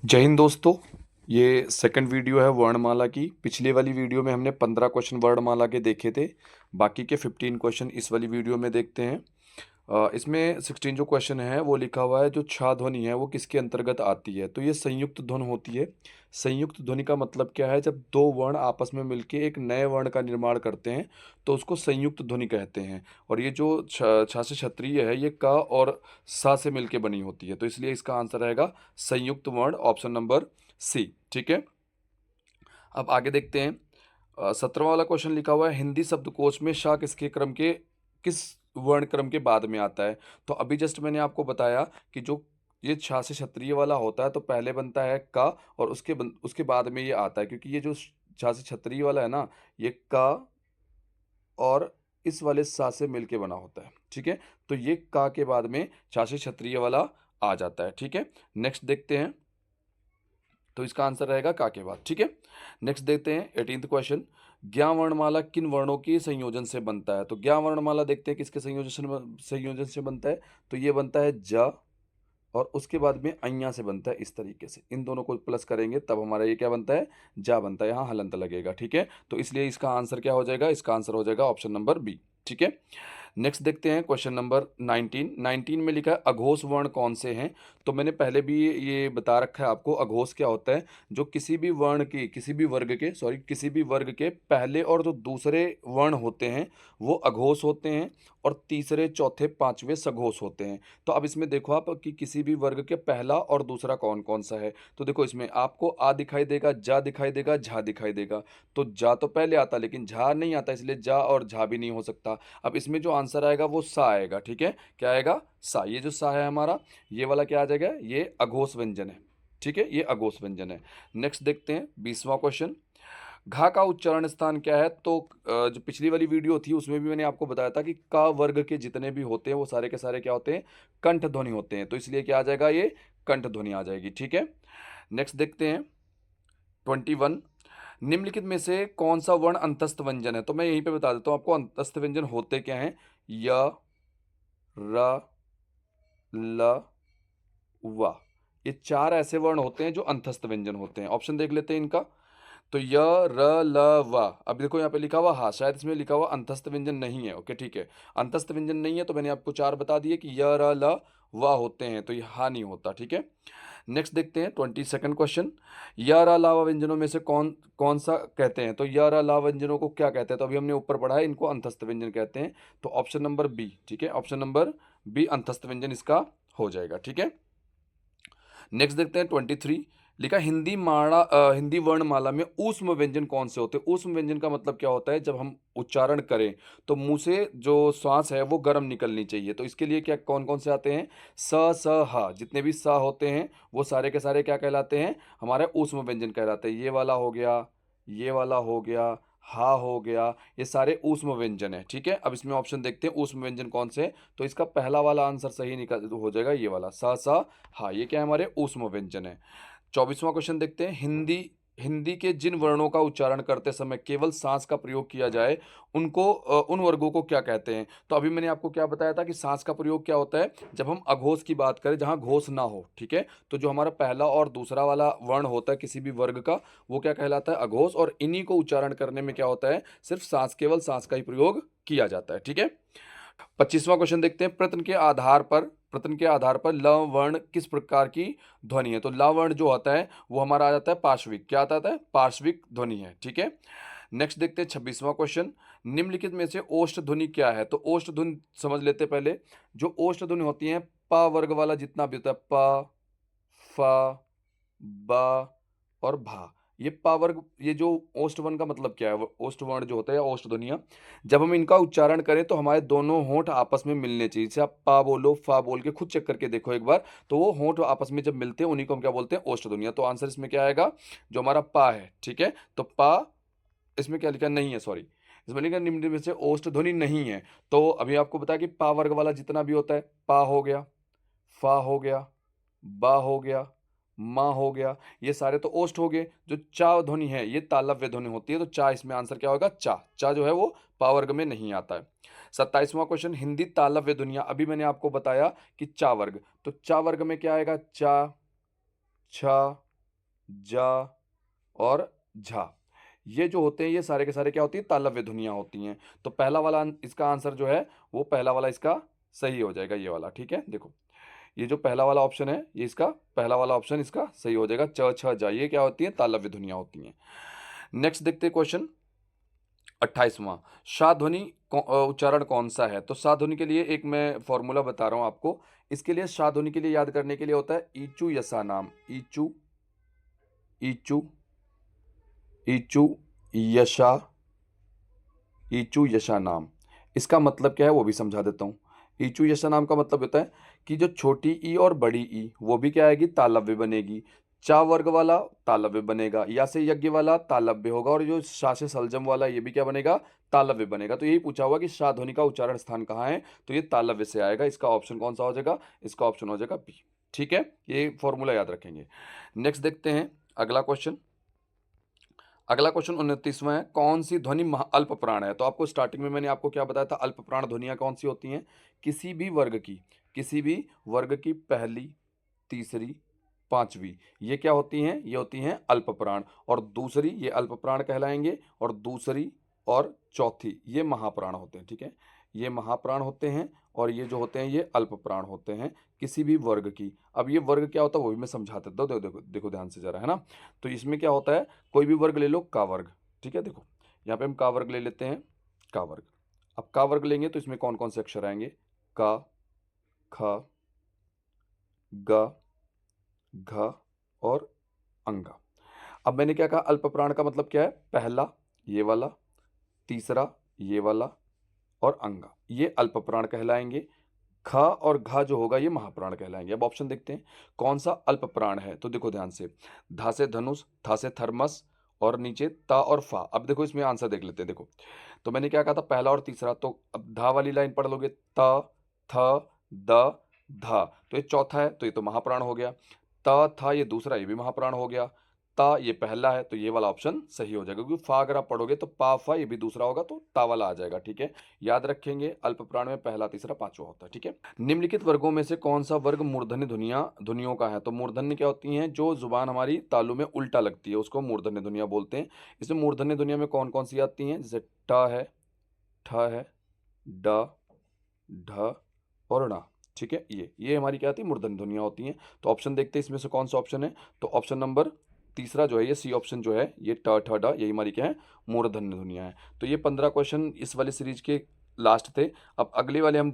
जय हिंद दोस्तों। ये सेकंड वीडियो है वर्णमाला की। पिछले वाली वीडियो में हमने 15 क्वेश्चन वर्णमाला के देखे थे। बाकी के 15 क्वेश्चन इस वाली वीडियो में देखते हैं। इसमें 16 जो क्वेश्चन है वो लिखा हुआ है, जो छा ध्वनि है वो किसके अंतर्गत आती है। तो ये संयुक्त ध्वन होती है। संयुक्त ध्वनि का मतलब क्या है? जब दो वर्ण आपस में मिलके एक नए वर्ण का निर्माण करते हैं तो उसको संयुक्त ध्वनि कहते हैं। और ये जो छा से क्षत्रिय है ये क और सा से मिलके बनी होती है, तो इसलिए इसका आंसर रहेगा संयुक्त वर्ण, ऑप्शन नंबर सी। ठीक है, अब आगे देखते हैं। 17वां वाला क्वेश्चन लिखा हुआ है, हिंदी शब्दकोश में शा किसके क्रम के, किस वर्ण क्रम के बाद में आता है। तो अभी जस्ट मैंने आपको बताया कि जो ये छा से क्षत्रिय वाला होता है तो पहले बनता है का, और उसके बाद में ये आता है, क्योंकि ये जो छा से क्षत्रिय वाला है ना, ये का और इस वाले सा से मिलके बना होता है। ठीक है, तो ये का के बाद में छा से क्षत्रिय वाला आ जाता है। ठीक है, नेक्स्ट देखते हैं। तो इसका आंसर रहेगा का के बाद। ठीक है, नेक्स्ट देखते हैं 18th क्वेश्चन। ज्ञा वर्णमाला किन वर्णों के संयोजन से बनता है। तो ज्ञा वर्णमाला देखते हैं किसके संयोजन से बनता है। तो ये बनता है ज, और उसके बाद में अय्या से बनता है। इस तरीके से इन दोनों को प्लस करेंगे तब हमारा ये क्या बनता है, जा बनता है। यहाँ हलंत लगेगा। ठीक है, तो इसलिए इसका आंसर क्या हो जाएगा, इसका आंसर हो जाएगा ऑप्शन नंबर बी। ठीक है, नेक्स्ट देखते हैं क्वेश्चन नंबर 19 में लिखा है अघोष वर्ण कौन से हैं। तो मैंने पहले भी ये बता रखा है आपको, अघोष क्या होता है। जो किसी भी वर्ण की, किसी भी वर्ग के पहले और जो दूसरे वर्ण होते हैं वो अघोष होते हैं, और तीसरे चौथे पांचवे सघोष होते हैं। तो अब इसमें देखो आप कि किसी भी वर्ग के पहला और दूसरा कौन कौन सा है। तो देखो इसमें आपको आ दिखाई देगा, जा दिखाई देगा, झा दिखाई देगा। तो जा तो पहले आता लेकिन झा नहीं आता, इसलिए जा और झा भी नहीं हो सकता। अब इसमें जो आंसर आएगा वो सा आएगा। ठीक है, क्या आएगा, सा। ये जो सा है हमारा, ये वाला क्या आ जाएगा, ये अघोष व्यंजन है। ठीक है, ये अघोष व्यंजन है। नेक्स्ट देखते हैं 20वां क्वेश्चन। घा का उच्चारण स्थान क्या है। तो जो पिछली वाली वीडियो थी उसमें भी मैंने आपको बताया था कि का वर्ग के जितने भी होते हैं वो सारे के सारे क्या होते हैं, कंठ ध्वनि होते हैं। तो इसलिए क्या आ जाएगा, ये कंठ ध्वनि आ जाएगी। ठीक है, नेक्स्ट देखते हैं 21। निम्नलिखित में से कौन सा वर्ण अंतस्थ व्यंजन है। तो मैं यहीं पे बता देता हूँ आपको अंतस्थ व्यंजन होते क्या हैं। य, र, ल, व। ये चार ऐसे वर्ण होते हैं जो अंतस्थ व्यंजन होते हैं। ऑप्शन देख लेते हैं इनका। तो य, र, ल, व। अब देखो यहाँ पे लिखा हुआ हा, शायद इसमें लिखा हुआ अंतस्थ व्यंजन नहीं है। ओके ठीक है, अंतस्थ व्यंजन नहीं है तो मैंने आपको चार बता दिए कि य, र, ल, व होते हैं, तो ये हा नहीं होता। ठीक है, नेक्स्ट देखते हैं 22nd क्वेश्चन। य, र, ल, व व्यंजनों में से कौन कौन सा कहते हैं। तो य, र, ल व्यंजनों को क्या कहते हैं। तो अभी हमने ऊपर पढ़ा है, इनको अंतस्थ व्यंजन कहते हैं। तो ऑप्शन नंबर बी। ठीक है, ऑप्शन नंबर बी अंतस्थ व्यंजन इसका हो जाएगा। ठीक है, नेक्स्ट देखते हैं 23। लिखा हिंदी वर्णमाला में ऊष्म व्यंजन कौन से होते हैं। ऊष्म व्यंजन का मतलब क्या होता है, जब हम उच्चारण करें तो मुंह से जो श्वास है वो गर्म निकलनी चाहिए। तो इसके लिए क्या कौन कौन से आते हैं, स, स, ह। जितने भी स होते हैं वो सारे के सारे क्या कहलाते हैं, हमारे ऊष्म व्यंजन कहलाते हैं। ये वाला हो गया, ये वाला हो गया, हा हो गया, ये सारे ऊष्म व्यंजन है। ठीक है, अब इसमें ऑप्शन देखते हैं ऊष्म व्यंजन कौन से हैं। तो इसका पहला वाला आंसर सही निकल हो जाएगा, ये वाला सा सा हा। ये क्या है, हमारे ऊष्म व्यंजन है। 24वां क्वेश्चन देखते हैं। हिंदी हिंदी के जिन वर्णों का उच्चारण करते समय केवल सांस का प्रयोग किया जाए उनको उन वर्गों को क्या कहते हैं। तो अभी मैंने आपको क्या बताया था कि सांस का प्रयोग क्या होता है, जब हम अघोष की बात करें जहां घोष ना हो। ठीक है, तो जो हमारा पहला और दूसरा वाला वर्ण होता है किसी भी वर्ग का, वो क्या कहलाता है, अघोष। और इन्हीं को उच्चारण करने में क्या होता है, सिर्फ सांस, केवल सांस का ही प्रयोग किया जाता है। ठीक है, 25वां क्वेश्चन देखते हैं। प्रश्न के आधार पर ल वर्ण किस प्रकार की ध्वनि है। तो ल वर्ण जो होता है वो हमारा आ जाता है पार्श्विक। क्या आता है, पार्श्विक ध्वनि है। ठीक है, नेक्स्ट देखते हैं 26वां क्वेश्चन। निम्नलिखित में से ओष्ठ ध्वनि क्या है। तो ओष्ठ ध्वनि समझ लेते हैं पहले। जो ओष्ठ ध्वनि होती है, प वर्ग वाला जितना भी होता है, प, फ, ब और भा, ये पावर्ग, ये जो ओष्ठ वर्ण का मतलब क्या है, वो ओष्ठ वर्ण जो होता है, ओष्ठ ध्वनियां, जब हम इनका उच्चारण करें तो हमारे दोनों होंठ आपस में मिलने चाहिए। जैसे आप पा बोलो, फा बोल के खुद चेक करके देखो एक बार, तो वो होंठ आपस में जब मिलते हैं उन्हीं को हम क्या बोलते हैं, ओष्ठ ध्वनियां। तो आंसर इसमें क्या आएगा, जो हमारा पा है। ठीक है, तो पा, इसमें क्या लिखा नहीं है, सॉरी, इसमें लिखा निम्न में से ओष्ठ ध्वनि नहीं है। तो अभी आपको बताया कि पा वर्ग वाला जितना भी होता है, पा हो गया, फा हो गया, बा हो गया, माँ हो गया, ये सारे तो ओष्ठ हो गए। जो चा ध्वनि है ये तालव्य ध्वनि होती है। तो चा, इसमें आंसर क्या होगा, चा। चा जो है वो पा वर्ग में नहीं आता है। 27वां क्वेश्चन। हिंदी तालव्य ध्वनियां, अभी मैंने आपको बताया कि चा वर्ग, तो चा वर्ग में क्या आएगा, चा, छ, जा और झा, ये जो होते हैं ये सारे के सारे क्या होती है, तालव्य ध्वनियाँ होती हैं। तो पहला वाला इसका आंसर जो है वो पहला वाला इसका सही हो जाएगा, ये वाला। ठीक है, देखो ये जो पहला वाला ऑप्शन है ये इसका पहला वाला ऑप्शन इसका सही हो जाएगा। च छ जा ये क्या होती है, तालव्य ध्वनियाँ होती हैं। नेक्स्ट देखते हैं क्वेश्चन 28वां, शाह ध्वनि उच्चारण कौन सा है? तो शाह ध्वनि के लिए एक मैं फॉर्मूला बता रहा हूँ आपको। इसके लिए शाह ध्वनि के लिए याद करने के लिए होता है ईचू यसा नाम, ईचू ईचू ईचू यशा, ईचू यशा नाम। इसका मतलब क्या है वो भी समझा देता हूँ। ईचू यशा नाम का मतलब होता है कि जो छोटी ई और बड़ी ई वो भी क्या आएगी, तालव्य बनेगी। चा वर्ग वाला तालव्य बनेगा, या से यज्ञ वाला तालव्य होगा, और जो शा से सलजम वाला ये भी क्या बनेगा, तालव्य बनेगा। तो यही पूछा हुआ कि शाह ध्वनि का उच्चारण स्थान कहाँ है, तो ये तालव्य से आएगा। इसका ऑप्शन कौन सा हो जाएगा, इसका ऑप्शन हो जाएगा बी। ठीक है, ये फॉर्मूला याद रखेंगे। नेक्स्ट देखते हैं अगला क्वेश्चन। अगला क्वेश्चन 29वां है, कौन सी ध्वनि अल्प प्राण है? तो आपको स्टार्टिंग में मैंने आपको क्या बताया था, अल्प प्राण ध्वनियां कौन सी होती हैं, किसी भी वर्ग की पहली, तीसरी, पांचवी, ये क्या होती हैं, ये होती हैं अल्प प्राण। और दूसरी ये अल्प प्राण कहलाएंगे, और दूसरी और चौथी ये महाप्राण होते हैं। ठीक है, ये महाप्राण होते हैं, और ये जो होते हैं ये अल्प प्राण होते हैं किसी भी वर्ग की। अब ये वर्ग क्या होता है वो भी मैं समझा देता हूँ, देखो देखो देखो ध्यान से जरा, है ना। तो इसमें क्या होता है, कोई भी वर्ग ले लो, का वर्ग। ठीक है, देखो यहाँ पे हम का वर्ग ले लेते हैं, का वर्ग। अब का वर्ग लेंगे तो इसमें कौन कौन से अक्षर आएंगे, का, ख, ग, घ और अंगा। अब मैंने क्या कहा, अल्प प्राण का मतलब क्या है, पहला ये वाला, तीसरा ये वाला और अंगा, ये अल्प प्राण कहलाएंगे। ख और घ जो होगा ये महाप्राण कहलाएंगे। अब ऑप्शन देखते हैं कौन सा अल्प प्राण है। तो देखो ध्यान से, धा से धनुष, था से थर्मस, और नीचे ता और फा। अब देखो इसमें आंसर देख लेते हैं। देखो तो मैंने क्या कहा था, पहला और तीसरा, तो अब धा वाली लाइन पढ़ लोगे, त, थ, द, धा, तो ये चौथा है, तो ये तो महाप्राण हो गया। त था ये दूसरा, ये भी महाप्राण हो गया। ता ये पहला है, तो ये वाला ऑप्शन सही हो जाएगा, क्योंकि फा अगर आप पढ़ोगे तो पा फा ये भी दूसरा होगा, तो ता वाला आ जाएगा। ठीक है, याद रखेंगे अल्प प्राण में पहला, तीसरा, पांचवा होता है। ठीक है, निम्नलिखित वर्गों में से कौन सा वर्ग मूर्धन्य ध्वनियों का है? तो मूर्धन्य क्या होती हैं, जो जुबान हमारी तालु में उल्टा लगती है उसको मूर्धन्य ध्वनियां बोलते हैं। इसमें मूर्धन्य ध्वनियों में कौन कौन सी आती हैं, जैसे ट है, ठ है, ड, ढ और ण। ठीक है, ये हमारी क्या आती है, मूर्धन्य ध्वनियां होती हैं। तो ऑप्शन देखते हैं इसमें से कौन सा ऑप्शन है। तो ऑप्शन नंबर तीसरा जो है, ये सी ऑप्शन जो है, ये ट ठ ड, यही हमारी क्या है, मूर्धन्य ध्वनियां हैं। तो ये 15 क्वेश्चन इस वाली सीरीज के लास्ट थे। अब अगले वाले हम